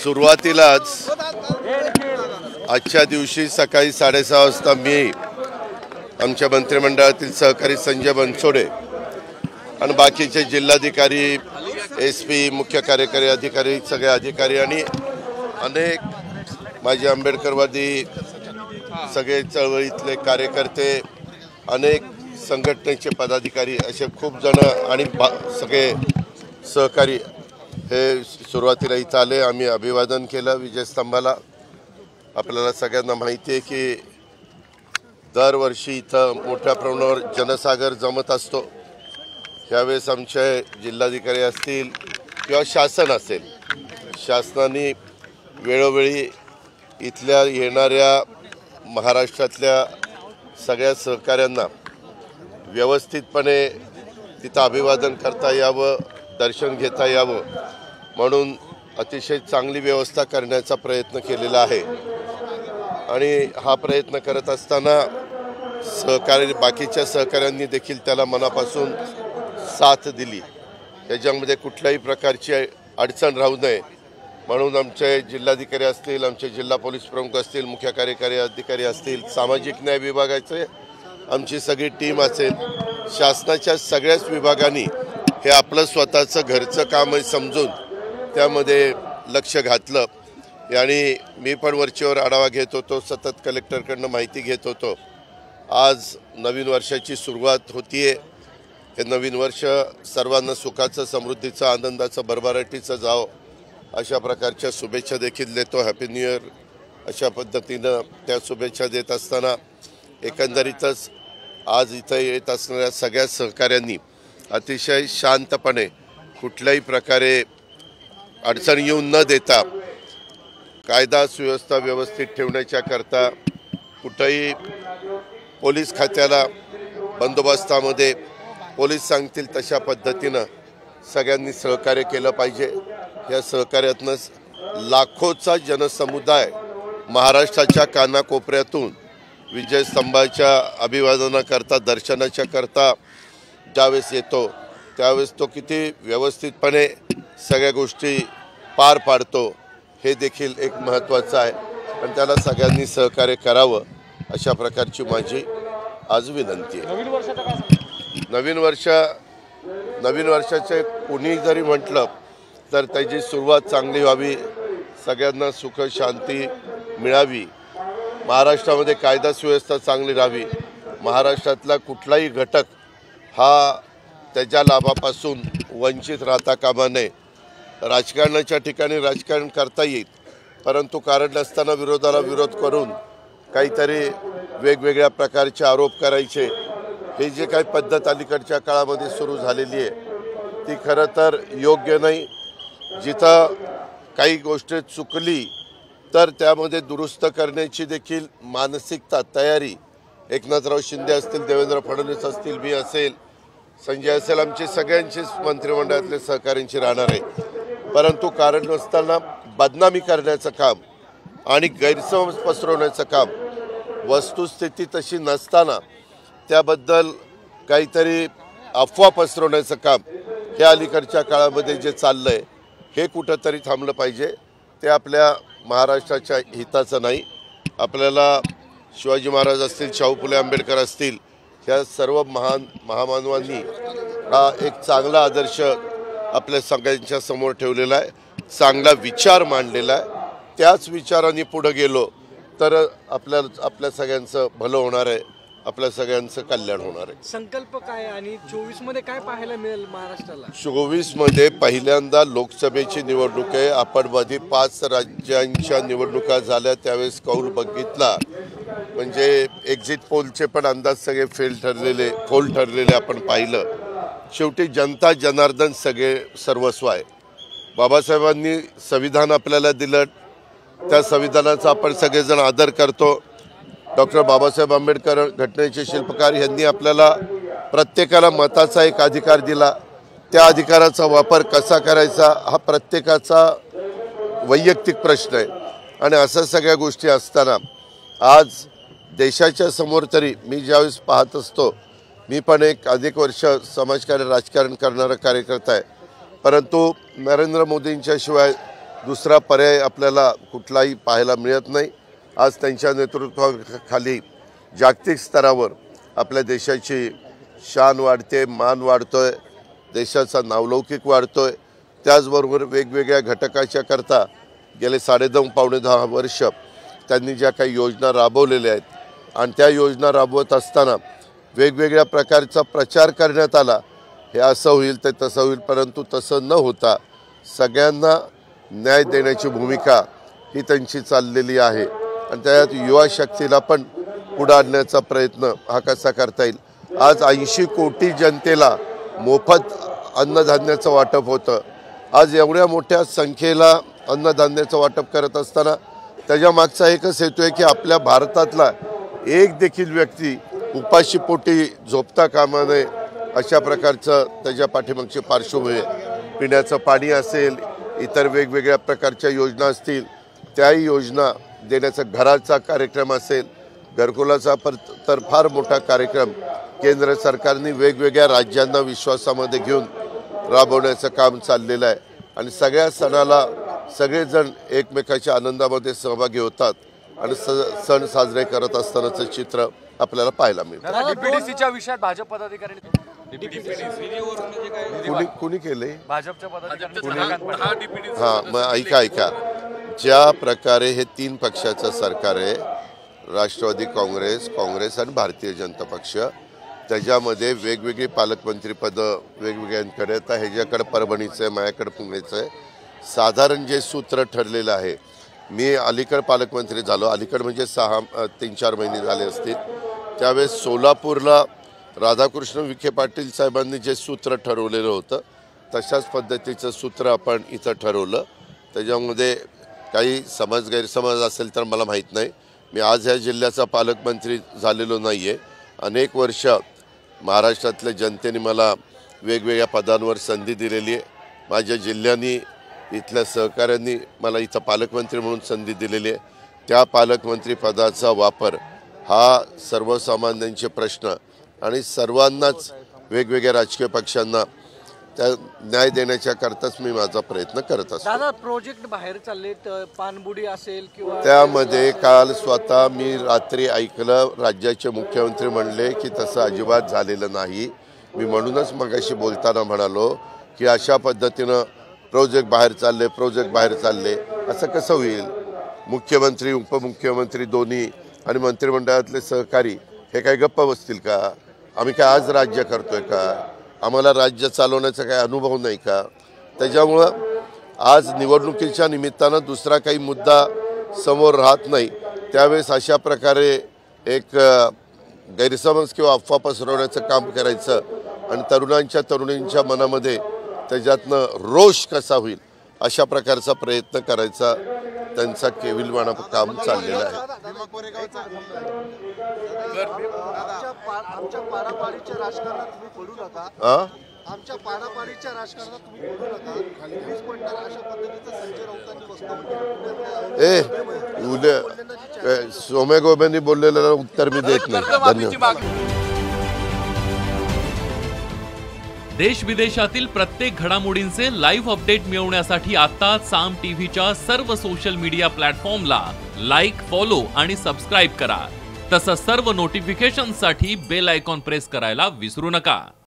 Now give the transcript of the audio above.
सुरुवातीलाच आजच्या दिवशी सकाळी 6:30 वाजता मी आमच्या मंत्रिमंडळातील सहकारी संजय बनसोडे आणि बाकीचे जिल्हाधिकारी, SP, मुख्य कार्यकारी अधिकारी, सगळे अधिकारी आणि अनेक माझे आंबेडकरवादी सगळे चळवळीतले कार्यकर्ते, अनेक संघटनेचे पदाधिकारी असे खूप जण आणि सगळे सहकारी हे सुरुवातीला इथं आले. आम्ही अभिवादन केलं विजयस्तंभाला. आपल्याला सगळ्यांना माहिती आहे की दरवर्षी इथं मोठ्या प्रमाणावर जनसागर जमत असतो. यावेळेस आमचे जिल्हाधिकारी असतील किंवा शासन असेल, शासनाने वेळोवेळी इथल्या येणाऱ्या महाराष्ट्रातल्या सगळ्या सहकाऱ्यांना व्यवस्थितपणे तिथं अभिवादन करता यावं, दर्शन घेता यावं म्हणून अतिशय चांगली व्यवस्था करण्याचा प्रयत्न केलेला आहे. आणि हा प्रयत्न करत असताना बाकीच्या सहकाऱ्यांनी देखील त्याला मनापासून साथ दिली. त्याच्यामध्ये कुठल्याही प्रकारची अडचण राहू नये म्हणून आमचे जिल्हाधिकारी असतील, आमचे जिल्हा पोलीस प्रमुख असतील, मुख्य कार्यकारी अधिकारी असतील, सामाजिक न्याय विभागाचे आमची सगळी टीम असेल, शासनाच्या सगळ्याच विभागांनी हे आपलं स्वतःचं घरचं काम समजून त्यामध्ये लक्ष घातलं. आणि मी पण वरचेवर आढावा घेत होतो, सतत कलेक्टरकडनं माहिती घेत होतो. आज नवीन वर्षाची सुरुवात होतीये. हे नवीन वर्ष सर्वांना सुखाचं, समृद्धीचं, आनंदाचं, भरभराटीचं जावं अशा प्रकारच्या शुभेच्छा देखील देतो. हॅपी न्यू इयर अशा पद्धतीनं त्या शुभेच्छा देत असताना एकंदरीतच आज इथं येत असणाऱ्या सगळ्या सहकाऱ्यांनी अतिशय शांतपणे कुठल्याही प्रकारे अडचण येऊन न देता कायदा सुव्यवस्था व्यवस्थित ठेवण्याच्या करता कुठंही पोलीस खात्याला बंदोबस्तामध्ये पोलीस सांगतील तशा पद्धतीनं सगळ्यांनी सहकार्य केलं पाहिजे. या सहकार्यातूनच लाखोचा जनसमुदाय महाराष्ट्राच्या कानाकोपऱ्यातून विजयस्तंभाच्या अभिवादनाकरता, दर्शनाच्या करता ज्यावेळेस येतो त्यावेळेस तो किती व्यवस्थितपणे सगळ्या गोष्टी पार पाडतो हे देखील एक महत्त्वाचं आहे. आणि त्याला सगळ्यांनी सहकार्य करावं अशा प्रकारची माझी आज विनंती आहे. नवीन वर्षाचे कुणी जरी म्हटलं तर त्याची सुरुवात चांगली व्हावी, सगळ्यांना सुख शांती मिळावी, महाराष्ट्रामध्ये कायदा सुव्यवस्था चांगली राहावी, महाराष्ट्रातला कुठलाही घटक हा त्याच्या लाभापासून वंचित राहता कामा नये. राजकारणाच्या ठिकाणी राजकारण करता येईल, परंतु कारण नसताना विरोधाला विरोध करून काहीतरी वेगवेगळ्या प्रकारचे आरोप करायचे, हे जे काही पद्धत अलीकडच्या काळामध्ये सुरू झालेली आहे ती खरं तर योग्य नाही. जिथं काही गोष्ट चुकली तर त्यामध्ये दुरुस्त करण्याची देखील मानसिकता, तयारी एकनाथराव शिंदे असतील, देवेंद्र फडणवीस असतील, मी असेल, संजय असेल, आमची सगळ्यांचीच मंत्रिमंडळातले सहकाऱ्यांची राहणार आहे. परंतु कारण नसताना बदनामी करण्याचं काम आणि गैरसमज पसरवण्याचं काम, वस्तुस्थिती तशी नसताना त्याबद्दल काहीतरी अफवा पसरवण्याचं काम हे अलीकडच्या काळामध्ये जे चाललं आहे हे कुठंतरी थांबलं पाहिजे. ते आपल्या महाराष्ट्राच्या हिताचं नाही. आपल्याला शिवाजी महाराज असतील, शाहू फुले आंबेडकर असतील, ह्या सर्व महामानवांनी हा एक चांगला आदर्श आपल्या सगळ्यांच्या समोर ठेवलेला आहे, चांगला विचार मांडलेला आहे. त्याच विचारांनी पुढे गेलो तर आपल्या सगळ्यांचं भलं होणार आहे, आपल्या सगळ्यांचं कल्याण होणार आहे. संकल्प काय आणि 24 मध्ये काय पाहायला मिळेल महाराष्ट्राला? 24 मध्ये पहिल्यांदा लोकसभेची निवडणूक आहे. आपण मध्ये 5 राज्यांच्या निवडणुका झाल्या त्यावेळेस कौल बघितला, म्हणजे एक्झिट पोलचे पण अंदाज सगळे फोल ठरलेले आपण पाहिलं. शेवटी जनता जनार्दन सगळे सर्वस्व आहे. बाबासाहेबांनी संविधान आपल्याला दिलं, त्या संविधानाचा आपण सगळेजण आदर करतो. डॉक्टर बाबासाहेब आंबेडकर घटनेचे शिल्पकार यांनी आपल्याला प्रत्येकाला मताचा एक अधिकार दिला. त्या अधिकाराचा वापर कसा करायचा हा प्रत्येकाचा वैयक्तिक प्रश्न आहे. आणि अशा सगळ्या गोष्टी असताना आज देशाच्या समोर तरी मी ज्यावेळेस पाहत असतो, मी पण एक अधिक वर्ष समाजकार्य राजकारण करणारा कार्यकर्ता आहे, परंतु नरेंद्र मोदींच्या शिवाय दुसरा पर्याय आपल्याला कुठलाही पाहायला मिळत नाही। आज त्यांच्या नेतृत्वाखाली जागतिक स्तरावर आपल्या देशाची शान वाढते, मान वाढतोय, देशाचा नावलौकिक वाढतोय। त्याचबरोबर वेगवेगळ्या घटकाच्या करता गेले 9.5 पावणे 10 वर्ष त्यांनी ज्या काही योजना राबवलेल्या आहेत आणि त्या योजना राबवत असताना वेगवेगळ्या प्रकारचा प्रचार करण्यात आला, हे असं होईल ते तसं होईल, परंतु तसं न होता सगळ्यांना न्याय देण्याची भूमिका ही त्यांची चाललेली आहे आणि त्यात युवा शक्तीला पण पुढे आणण्याचा प्रयत्न हा कसा करता येईल। आज 80 कोटी जनतेला मोफत अन्नधान्याचं वाटप होतं। आज एवढ्या मोठ्या संख्येला अन्नधान्याचं वाटप करत असताना त्याच्या मागचा एकच हेतू आहे की आपल्या भारतातला एक देखील व्यक्ती उपाशीपोटी झोपता कामा नये, अशा प्रकारचं त्याच्या पाठीमागची पार्श्वभूमी आहे। पिण्याचं पाणी असेल, इतर वेगवेगळ्या प्रकारच्या योजना असतील, त्याही योजना देण्याचा घराचा कार्यक्रम असेल, घरकुलाचा तर फार मोठा कार्यक्रम केंद्र सरकारने वेगवेगळ्या राज्यांना विश्वासामध्ये घेऊन राबवण्याचं काम चाललेलं आहे आणि सगळ्या सणाला सगळेजण एकमेकाच्या आनंदामध्ये सहभागी होतात आणि सण साजरे करत असतानाचं चित्र आपल्याला पाहायला मिळतं। डीपीडीसीच्या विषयात भाजप पदाधिकारी कुणी केले? भाजपच्या पदाधिकारी हां, मग ऐका, ज्या प्रकारे हे 3 पक्षाचं सरकार आहे, राष्ट्रवादी काँग्रेस आणि भारतीय जनता पक्ष, त्याच्यामध्ये वेगवेगळी पालकमंत्री पदं वेगवेगळ्यांकडे, तर ह्याच्याकडे परभणीचं आहे, माझ्याकडे पुण्याचं आहे। साधारण जे सूत्र ठरलेलं आहे, मी अलीकड पालकमंत्री झालो, अलीकड म्हणजे 3-4 महिने झाले असतील, त्यावेळेस सोलापूरला राधाकृष्ण विखे पाटील साहेबांनी जे सूत्र ठरवलेलं होतं तशाच पद्धतीचं सूत्र आपण इथं ठरवलं। त्याच्यामध्ये काही गैरसमज असेल तर मला माहीत नाही। मी आज ह्या जिल्ह्याचा पालकमंत्री झालेलो नाही आहे। अनेक वर्ष महाराष्ट्रातल्या जनतेने मला वेगवेगळ्या पदांवर संधी दिलेली आहे। माझ्या जिल्ह्याने इथल्या सहकाऱ्यांनी मला इथं पालकमंत्री म्हणून संधी दिलेली आहे। त्या पालकमंत्री पदाचा वापर हा सर्वसामान्यांचे प्रश्न आणि सर्वांनाच वेगवेगळ्या राजकीय पक्षांना त्या न्याय देण्याच्या करताच मी माझा प्रयत्न करत असतो। दादा, प्रोजेक्ट बाहेर चालले, पाणबुडी असेल किंवा त्यामध्ये काल स्वतः मी रात्री ऐकलं, राज्याचे मुख्यमंत्री म्हणले की तसं अजिबात झालेलं नाही। मी म्हणूनच मगाशी बोलताना म्हणालो की अशा पद्धतीनं प्रोजेक्ट बाहेर चालले असं कसं होईल? मुख्यमंत्री, उपमुख्यमंत्री दोन्ही आणि मंत्रिमंडळातले सहकारी हे काय गप्प बसतील का? आम्ही काय आज राज्य करतोय का? आम्हाला राज्य चालवण्याचा काही अनुभव नाही का? त्याच्यामुळं आज निवडणुकीच्या निमित्तानं दुसरा काही मुद्दा समोर राहत नाही, त्यावेळेस अशा प्रकारे एक गैरसमज किंवा अफवा पसरवण्याचं काम करायचं आणि तरुणींच्या मनामध्ये त्याच्यातनं रोष कसा होईल अशा प्रकारचा प्रयत्न करायचा त्यांचा केविलवाणा काम चाललेला आहे। आमच्या पाडापाडीच्या राजकारणात तुम्ही पडू नका, आमच्या पाडापाडीच्या राजकारणात तुम्ही पडू नका, 20 पडणार अशा पद्धतीचं संजय राऊतांनी वक्तव्य उद्या सोमे गोबेंनी बोललेलं उत्तर मी देत नाही। धन्यवाद। देश विदेशातील प्रत्येक घडामोडींचे लाईव्ह अपडेट मिळवण्यासाठी आता साम टीव्हीच्या सर्व सोशल मीडिया प्लॅटफॉर्मला लाईक, फॉलो आणि सबस्क्राईब करा। तसंच सर्व नोटिफिकेशनसाठी बेल आयकॉन प्रेस करायला विसरू नका।